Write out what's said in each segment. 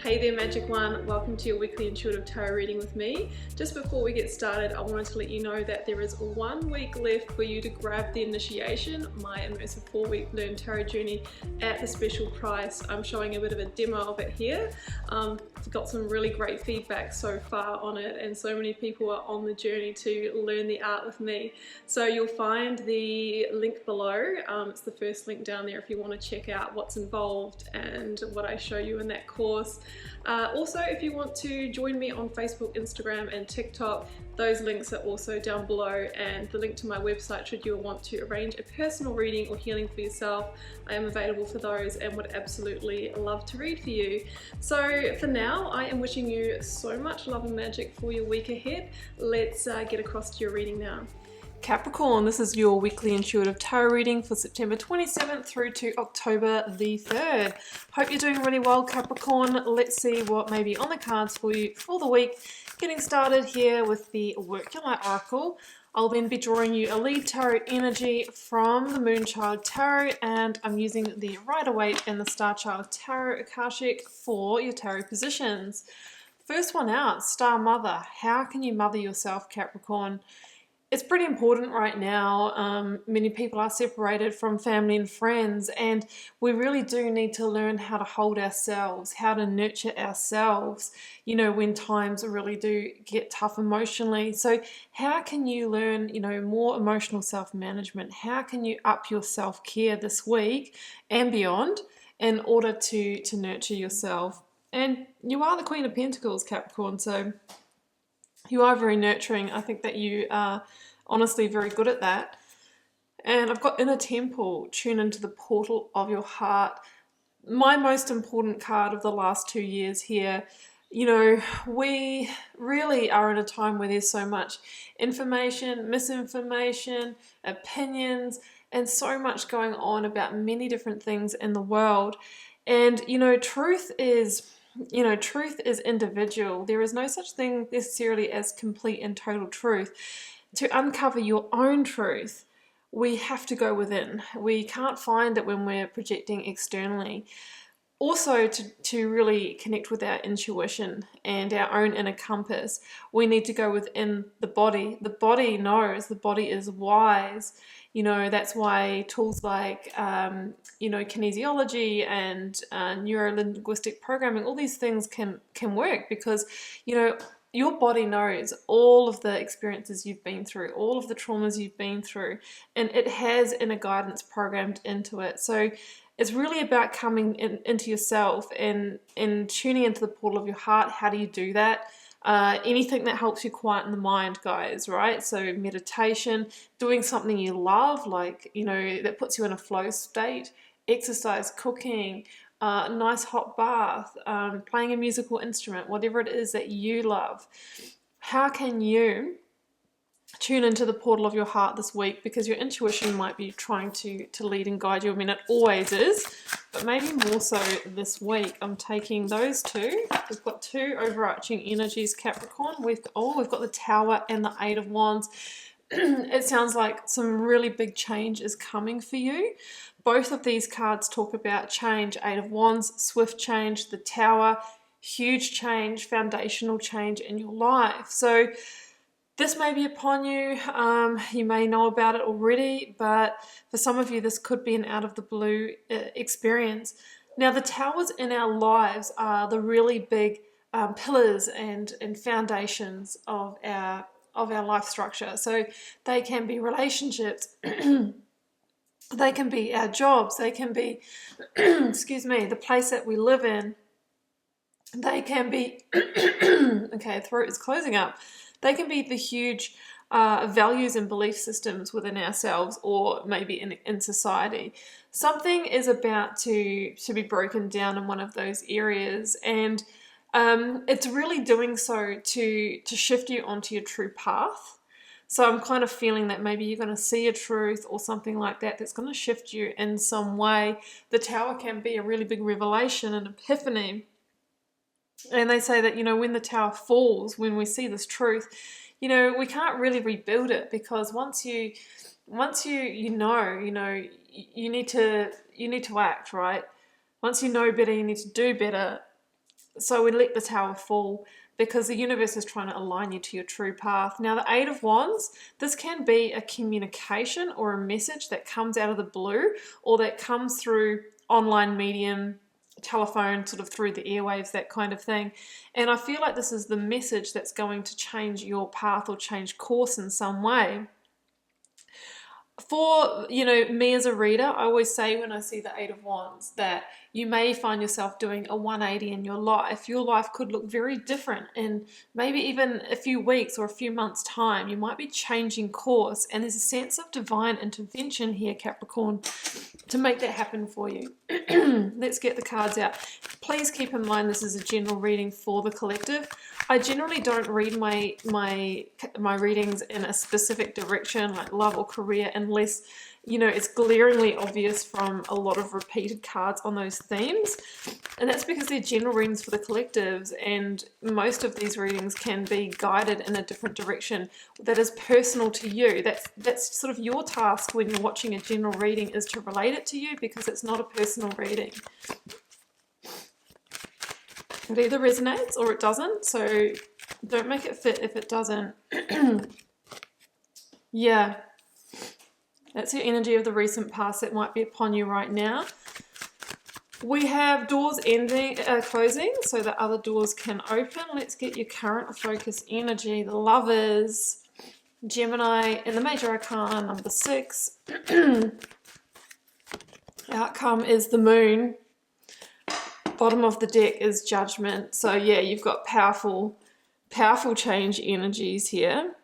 Hey there Magic One, welcome to your weekly intuitive tarot reading with me. Just before we get started, I wanted to let you know that there is 1 week left for you to grab the initiation, my immersive 4-week Learn Tarot journey at the special price. I'm showing a bit of a demo of it here. Got some really great feedback so far on it, and so many people are on the journey to learn the art with me. So you'll find the link below. It's the first link down there if you want to check out what's involved and what I show you in that course. Also, if you want to join me on Facebook, Instagram and TikTok, those links are also down below, and the link to my website should you want to arrange a personal reading or healing for yourself. I am available for those and would absolutely love to read for you. So for now, I am wishing you so much love and magic for your week ahead. Let's get across to your reading now. Capricorn, this is your weekly intuitive tarot reading for September 27th through to October the 3rd. Hope you're doing really well, Capricorn. Let's see what may be on the cards for you for the week. Getting started here with the Work Your Light Oracle. I'll then be drawing you a lead tarot energy from the Moonchild Tarot, and I'm using the Rider-Waite and the Starchild Tarot Akashic for your tarot positions. First one out, Star Mother. How can you mother yourself, Capricorn? It's pretty important right now. Many people are separated from family and friends, and we really do need to learn how to hold ourselves, how to nurture ourselves, you know, when times really do get tough emotionally. So how can you learn, you know, more emotional self-management? How can you up your self-care this week and beyond in order to nurture yourself? And you are the Queen of Pentacles, Capricorn, so you are very nurturing. I think that you are honestly very good at that. And I've got Inner Temple, tune into the portal of your heart. My most important card of the last 2 years here. You know, we really are in a time where there's so much information, misinformation, opinions, and so much going on about many different things in the world. And, you know, truth is individual. There is no such thing necessarily as complete and total truth. To uncover your own truth, we have to go within. We can't find it when we're projecting externally. Also, to really connect with our intuition and our own inner compass, we need to go within the body. The body knows, the body is wise. You know, that's why tools like, kinesiology and neuro-linguistic programming, all these things can work because, you know, your body knows all of the experiences you've been through, all of the traumas you've been through, and it has inner guidance programmed into it. So it's really about coming into yourself and tuning into the portal of your heart. How do you do that? Anything that helps you quieten the mind, guys, right? So meditation, doing something you love, like, you know, that puts you in a flow state, exercise, cooking, a nice hot bath, playing a musical instrument, whatever it is that you love. How can you tune into the portal of your heart this week? Because your intuition might be trying to lead and guide you. I mean, it always is, but maybe more so this week. I'm taking those two. We've got two overarching energies, Capricorn. We've got the Tower and the Eight of Wands. It sounds like some really big change is coming for you. Both of these cards talk about change. Eight of Wands, swift change. The Tower, huge change, foundational change in your life. So this may be upon you. You may know about it already, but for some of you, this could be an out of the blue experience. Now, the towers in our lives are the really big pillars and foundations of our life structure. So they can be relationships, they can be our jobs, they can be, the place that we live in. They can be, okay, throat is closing up. They can be the huge values and belief systems within ourselves, or maybe in society. Something is about to be broken down in one of those areas, and it's really doing so to shift you onto your true path. So I'm kind of feeling that maybe you're going to see a truth or something like that that's going to shift you in some way. The Tower can be a really big revelation and epiphany. And they say that, you know, when the Tower falls, when we see this truth, you know, we can't really rebuild it, because once you know, you need to act, right? Once you know better, you need to do better. So we let the tower fall because the universe is trying to align you to your true path. Now, the Eight of Wands, this can be a communication or a message that comes out of the blue, or that comes through online medium, telephone, sort of through the airwaves, that kind of thing. And I feel like this is the message that's going to change your path or change course in some way. For, you know, me as a reader, I always say when I see the Eight of Wands that you may find yourself doing a 180 in your life. Your life could look very different in maybe even a few weeks or a few months' time. You might be changing course, and there's a sense of divine intervention here, Capricorn, to make that happen for you. Let's get the cards out. Please keep in mind this is a general reading for the collective. I generally don't read my readings in a specific direction, like love or career, unless, you know, it's glaringly obvious from a lot of repeated cards on those themes. And that's because they're general readings for the collectives, and most of these readings can be guided in a different direction that is personal to you. That's sort of your task when you're watching a general reading, is to relate it to you, because it's not a personal reading. It either resonates or it doesn't, so don't make it fit if it doesn't. Yeah. That's your energy of the recent past that might be upon you right now. We have doors ending, closing, so that other doors can open. Let's get your current focus energy. The Lovers, Gemini, and the Major Arcana, number 6. Outcome is the Moon. Bottom of the deck is Judgment. So yeah, you've got powerful change energies here.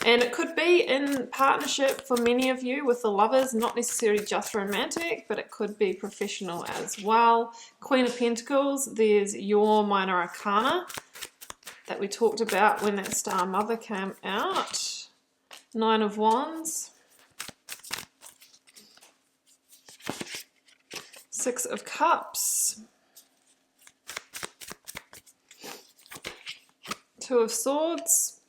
And it could be in partnership for many of you with the Lovers, not necessarily just romantic, but it could be professional as well. Queen of Pentacles, there's your Minor Arcana that we talked about when that Star Mother came out. Nine of Wands. Six of Cups. Two of Swords.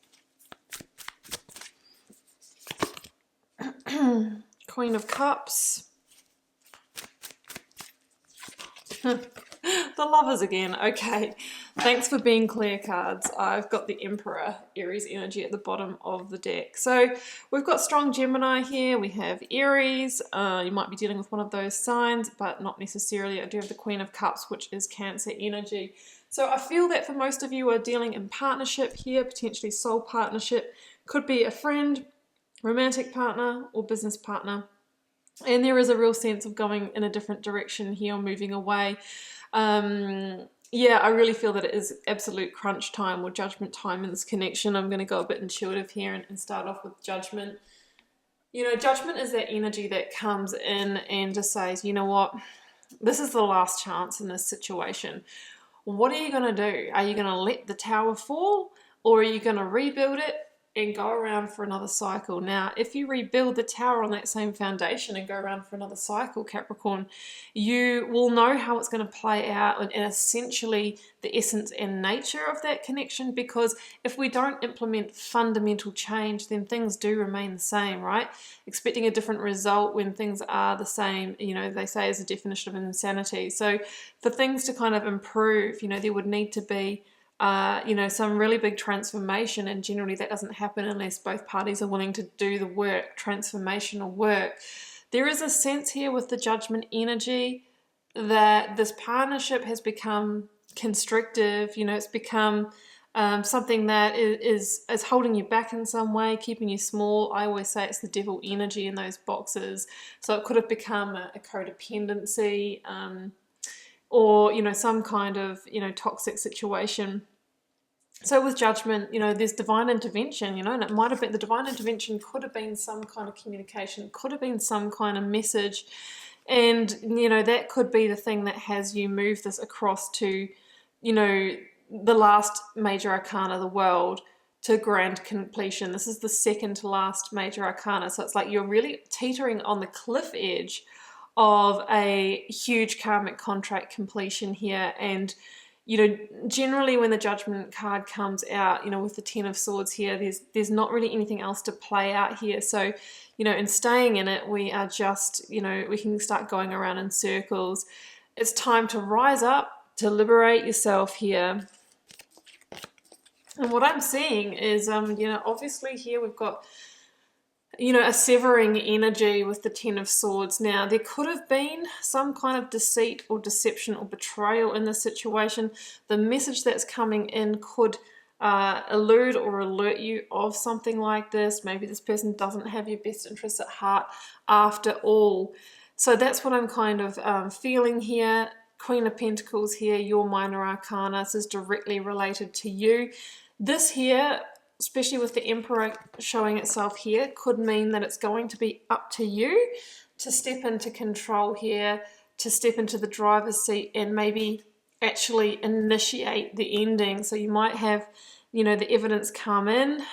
Queen of Cups. The Lovers again. Okay, thanks for being clear, cards. I've got the Emperor, Aries energy at the bottom of the deck. So we've got strong Gemini here. We have Aries. You might be dealing with one of those signs, but not necessarily. I do have the Queen of Cups, which is Cancer energy. So I feel that for most of you are dealing in partnership here, potentially soul partnership. Could be a friend, romantic partner, or business partner. And there is a real sense of going in a different direction here, or moving away. Yeah, I really feel that it is absolute crunch time or judgment time in this connection. I'm going to go a bit intuitive here and start off with Judgment. You know, Judgment is that energy that comes in and just says, you know what, this is the last chance in this situation. What are you going to do? Are you going to let the tower fall, or are you going to rebuild it and go around for another cycle? Now, if you rebuild the tower on that same foundation and go around for another cycle, Capricorn, you will know how it's going to play out, and essentially the essence and nature of that connection, because if we don't implement fundamental change, then things do remain the same, right? Expecting a different result when things are the same, you know, they say is a definition of insanity. So for things to kind of improve, you know, there would need to be you know, some really big transformation, and generally that doesn't happen unless both parties are willing to do the work, transformational work. There is a sense here with the Judgment energy that this partnership has become constrictive. You know, it's become something that is holding you back in some way, keeping you small. I always say it's the devil energy in those boxes. So it could have become a codependency, or, you know, some kind of, you know, toxic situation. So with Judgment, you know, there's divine intervention, you know, and it might have been, the divine intervention could have been some kind of communication, could have been some kind of message. And, you know, that could be the thing that has you move this across to, you know, the last major arcana, the World, to grand completion. This is the second to last major arcana. So it's like you're really teetering on the cliff edge of a huge karmic contract completion here. And, you know, generally when the Judgment card comes out, you know, with the Ten of Swords here, there's not really anything else to play out here. So you know, and staying in it, we are just, you know, we can start going around in circles. It's time to rise up, to liberate yourself here. And what I'm seeing is, you know, obviously here we've got, you know, a severing energy with the Ten of Swords. Now, there could have been some kind of deceit or deception or betrayal in this situation. The message that's coming in could elude or alert you of something like this. Maybe this person doesn't have your best interests at heart after all. So that's what I'm kind of feeling here. Queen of Pentacles here, your minor arcana. This is directly related to you. This here, especially with the Emperor showing itself here, could mean that it's going to be up to you to step into control here, to step into the driver's seat and maybe actually initiate the ending. So you might have, you know, the evidence come in,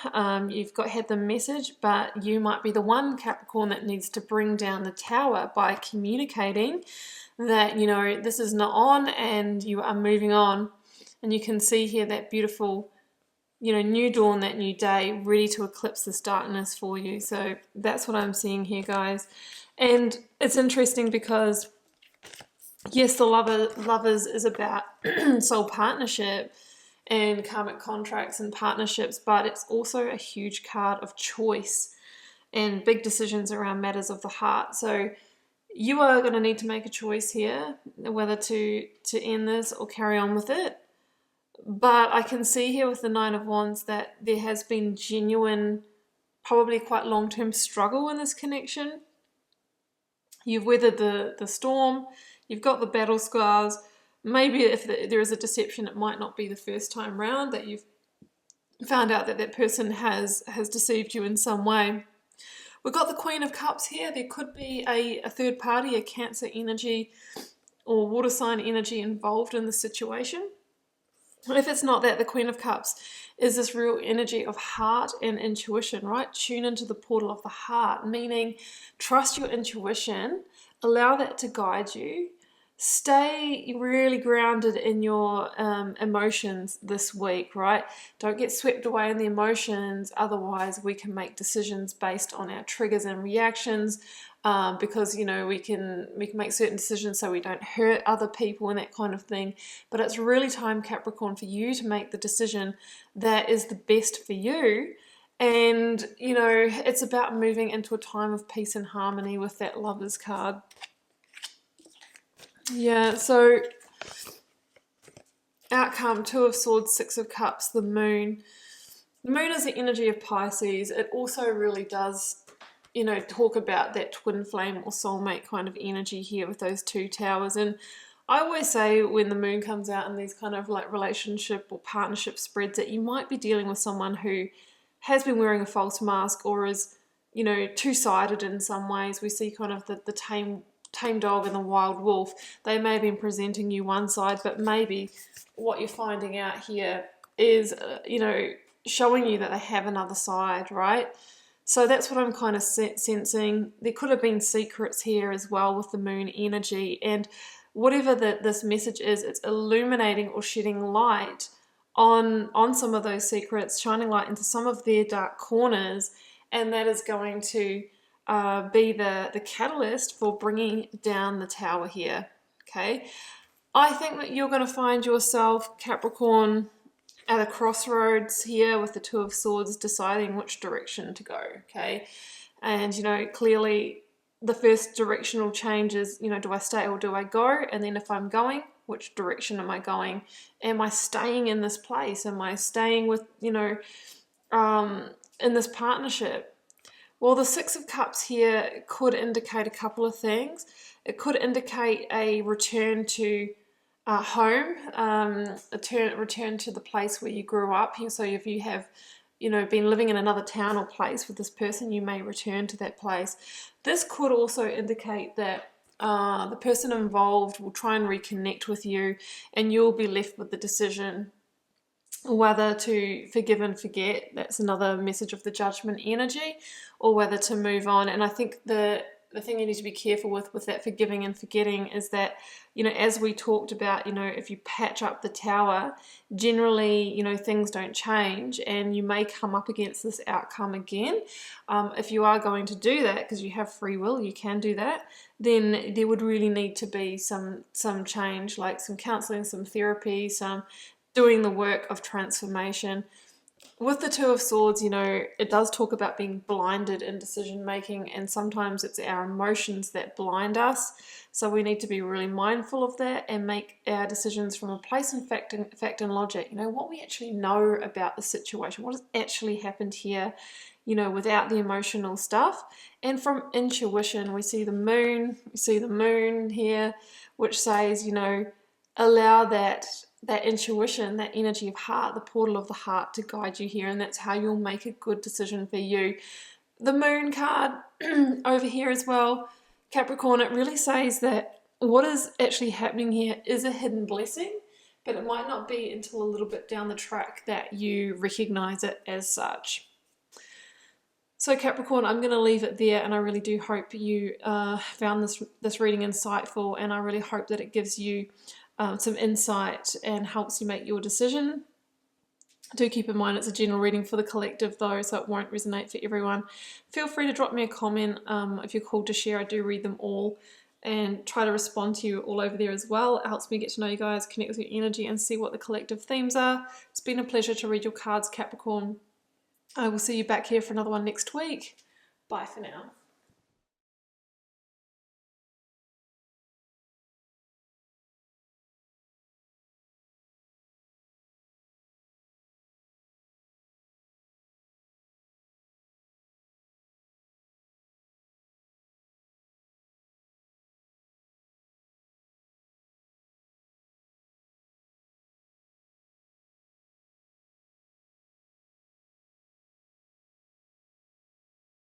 you've had the message, but you might be the one, Capricorn, that needs to bring down the tower by communicating that, you know, this is not on and you are moving on. And you can see here that beautiful, you know, new dawn, that new day, ready to eclipse this darkness for you. So that's what I'm seeing here, guys. And it's interesting because, yes, the Lovers is about soul partnership and karmic contracts and partnerships, but it's also a huge card of choice and big decisions around matters of the heart. So you are going to need to make a choice here, whether to end this or carry on with it. But I can see here with the Nine of Wands that there has been genuine, probably quite long-term struggle in this connection. You've weathered the storm, you've got the battle scars. Maybe if there is a deception, it might not be the first time round that you've found out that that person has deceived you in some way. We've got the Queen of Cups here. There could be a third party, a Cancer energy or water sign energy involved in the situation. But if it's not that, the Queen of Cups is this real energy of heart and intuition, right? Tune into the portal of the heart, meaning trust your intuition, allow that to guide you. Stay really grounded in your emotions this week, right? Don't get swept away in the emotions. Otherwise, we can make decisions based on our triggers and reactions because, you know, we can make certain decisions so we don't hurt other people and that kind of thing. But it's really time, Capricorn, for you to make the decision that is the best for you. And, you know, it's about moving into a time of peace and harmony with that Lovers card. Yeah, so outcome, Two of Swords, Six of Cups, the Moon. The Moon is the energy of Pisces. It also really does, you know, talk about that twin flame or soulmate kind of energy here with those two towers. And I always say when the Moon comes out in these kind of like relationship or partnership spreads that you might be dealing with someone who has been wearing a false mask or is, you know, two-sided in some ways. We see kind of the tame dog and the wild wolf. They may have been presenting you one side, but maybe what you're finding out here is, you know, showing you that they have another side, right? So that's what I'm kind of sensing. There could have been secrets here as well with the Moon energy, and whatever this message is, it's illuminating or shedding light on some of those secrets, shining light into some of their dark corners, and that is going to be the catalyst for bringing down the tower here, okay? I think that you're going to find yourself, Capricorn, at a crossroads here with the Two of Swords, deciding which direction to go, okay? And, you know, clearly the first directional change is, you know, do I stay or do I go? And then if I'm going, which direction am I going? Am I staying in this place? Am I staying with, you know, in this partnership? Well, the Six of Cups here could indicate a couple of things. It could indicate a return to home, return to the place where you grew up. So if you have, you know, been living in another town or place with this person, you may return to that place. This could also indicate that the person involved will try and reconnect with you, and you'll be left with the decision whether to forgive and forget. That's another message of the Judgment energy, or whether to move on. And I think the the thing you need to be careful with that forgiving and forgetting is that, you know, as we talked about, you know, if you patch up the tower, generally, you know, things don't change and you may come up against this outcome again. If you are going to do that, because you have free will, you can do that, then there would really need to be some change, like some counseling, some therapy, some doing the work of transformation. With the Two of Swords, you know, it does talk about being blinded in decision making, and sometimes it's our emotions that blind us. So we need to be really mindful of that and make our decisions from a place of fact and logic. You know, what we actually know about the situation, what has actually happened here, you know, without the emotional stuff. And from intuition, we see the moon here, which says, you know, allow that intuition, that energy of heart, the portal of the heart to guide you here, and that's how you'll make a good decision for you. The moon card over here as well, Capricorn, it really says that what is actually happening here is a hidden blessing, but it might not be until a little bit down the track that you recognize it as such. So Capricorn, I'm going to leave it there, and I really do hope you found this reading insightful, and I really hope that it gives you some insight and helps you make your decision. Do keep in mind it's a general reading for the collective though, so it won't resonate for everyone. Feel free to drop me a comment if you're called to share. I do read them all and try to respond to you all over there as well. It helps me get to know you guys, connect with your energy, and see what the collective themes are. It's been a pleasure to read your cards, Capricorn. I will see you back here for another one next week. Bye for now.